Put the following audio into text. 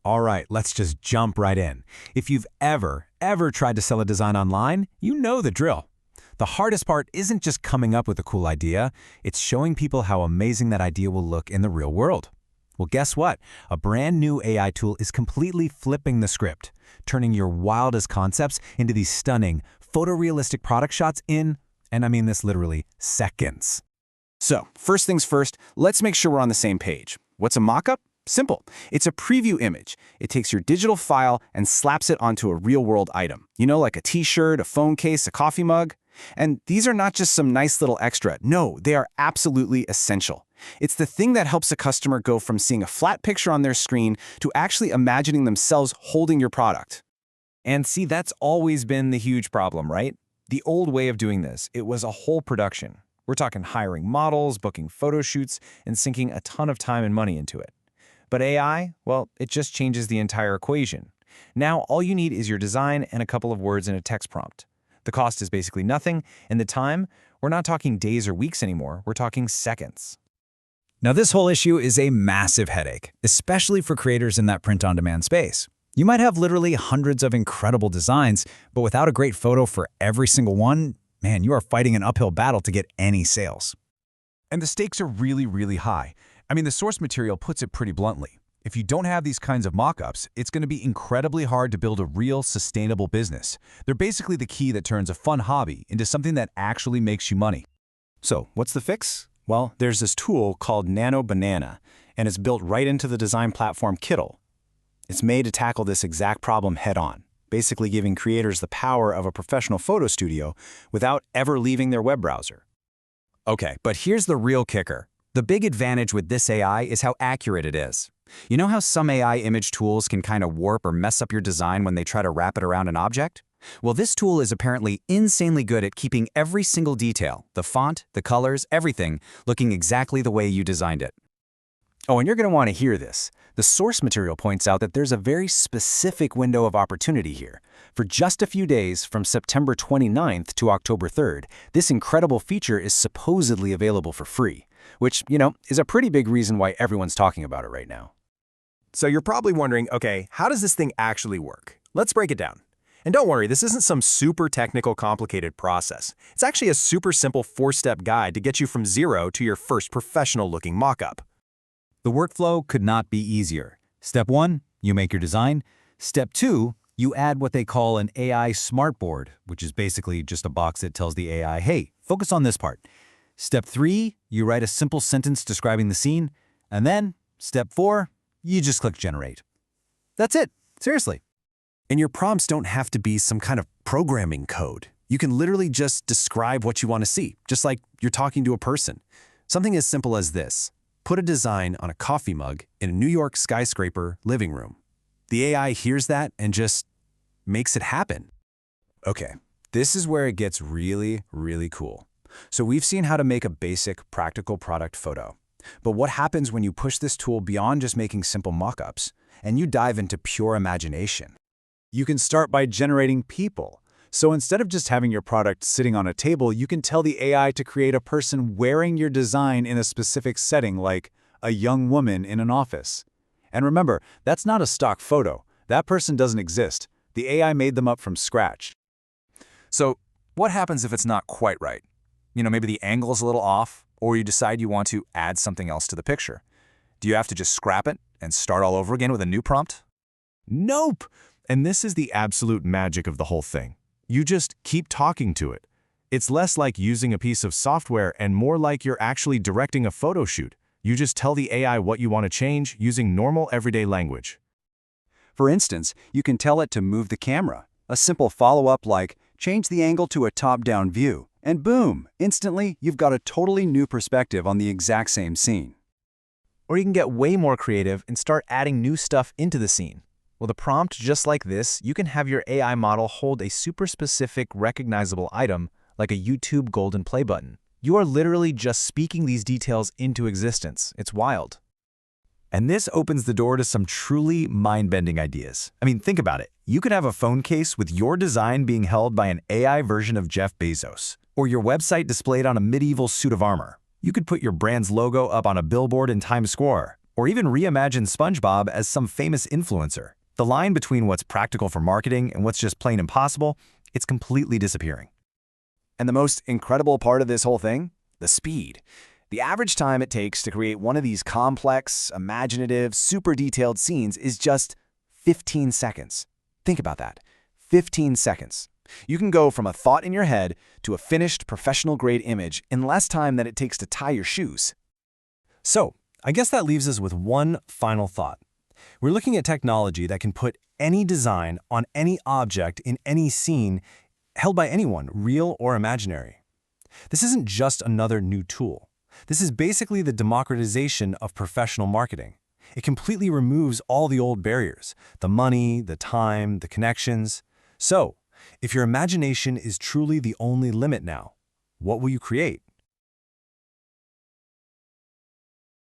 All right, let's just jump right in. If you've ever tried to sell a design online, you know the drill. The hardest part isn't just coming up with a cool idea, it's showing people how amazing that idea will look in the real world. Well, guess what? A brand new AI tool is completely flipping the script, turning your wildest concepts into these stunning, photorealistic product shots in, and I mean this literally, seconds. So, first things first, let's make sure we're on the same page. What's a mockup? Simple. It's a preview image. It takes your digital file and slaps it onto a real-world item. You know, like a t-shirt, a phone case, a coffee mug. And these are not just some nice little extra. No, they are absolutely essential. It's the thing that helps a customer go from seeing a flat picture on their screen to actually imagining themselves holding your product. And see, that's always been the huge problem, right? The old way of doing this, it was a whole production. We're talking hiring models, booking photo shoots, and sinking a ton of time and money into it. But AI, well, it just changes the entire equation. Now, all you need is your design and a couple of words in a text prompt. The cost is basically nothing, and the time, we're not talking days or weeks anymore, we're talking seconds. Now, this whole issue is a massive headache, especially for creators in that print-on-demand space. You might have literally hundreds of incredible designs, but without a great photo for every single one, man, you are fighting an uphill battle to get any sales. And the stakes are really, really high. I mean, the source material puts it pretty bluntly. If you don't have these kinds of mock-ups, it's going to be incredibly hard to build a real, sustainable business. They're basically the key that turns a fun hobby into something that actually makes you money. So, what's the fix? Well, there's this tool called Nano, and it's built right into the design platform Kittl. It's made to tackle this exact problem head-on, basically giving creators the power of a professional photo studio without ever leaving their web browser. Okay, but here's the real kicker. The big advantage with this AI is how accurate it is. You know how some AI image tools can kind of warp or mess up your design when they try to wrap it around an object? Well, this tool is apparently insanely good at keeping every single detail, the font, the colors, everything, looking exactly the way you designed it. Oh, and you're going to want to hear this. The source material points out that there's a very specific window of opportunity here. For just a few days, from September 29th to October 3rd, this incredible feature is supposedly available for free, which, is a pretty big reason why everyone's talking about it right now. So you're probably wondering, okay, how does this thing actually work? Let's break it down. And don't worry, this isn't some super technical, complicated process. It's actually a super simple 4-step guide to get you from zero to your first professional-looking mock-up. The workflow could not be easier. Step 1, you make your design. Step 2, you add what they call an AI smartboard, which is basically just a box that tells the AI, hey, focus on this part. Step 3, you write a simple sentence describing the scene. And then, step 4, you just click generate. That's it, seriously. And your prompts don't have to be some kind of programming code. You can literally just describe what you want to see, just like you're talking to a person. Something as simple as this. Put a design on a coffee mug in a New York skyscraper living room. The AI hears that and just makes it happen. Okay, this is where it gets really, really cool. So we've seen how to make a basic, practical product photo. But what happens when you push this tool beyond just making simple mock-ups and you dive into pure imagination? You can start by generating people. So instead of just having your product sitting on a table, you can tell the AI to create a person wearing your design in a specific setting, like a young woman in an office. And remember, that's not a stock photo. That person doesn't exist. The AI made them up from scratch. So what happens if it's not quite right? Maybe the angle's a little off, or you decide you want to add something else to the picture. Do you have to just scrap it and start all over again with a new prompt? Nope! And this is the absolute magic of the whole thing. You just keep talking to it. It's less like using a piece of software and more like you're actually directing a photo shoot. You just tell the AI what you want to change using normal everyday language. For instance, you can tell it to move the camera. A simple follow-up like, change the angle to a top-down view, and boom, instantly you've got a totally new perspective on the exact same scene. Or you can get way more creative and start adding new stuff into the scene. With a prompt just like this, you can have your AI model hold a super specific, recognizable item like a YouTube golden play button. You are literally just speaking these details into existence. It's wild. And this opens the door to some truly mind-bending ideas. I mean, think about it. You could have a phone case with your design being held by an AI version of Jeff Bezos, or your website displayed on a medieval suit of armor. You could put your brand's logo up on a billboard in Times Square, Or even reimagine SpongeBob as some famous influencer. The line between what's practical for marketing and what's just plain impossible, it's completely disappearing. And the most incredible part of this whole thing? The speed. The average time it takes to create one of these complex, imaginative, super detailed scenes is just 15 seconds. Think about that. 15 seconds. You can go from a thought in your head to a finished professional-grade image in less time than it takes to tie your shoes. So, I guess that leaves us with one final thought. We're looking at technology that can put any design on any object in any scene held by anyone, real or imaginary. This isn't just another new tool. This is basically the democratization of professional marketing. It completely removes all the old barriers, the money, the time, the connections. So, if your imagination is truly the only limit now, what will you create?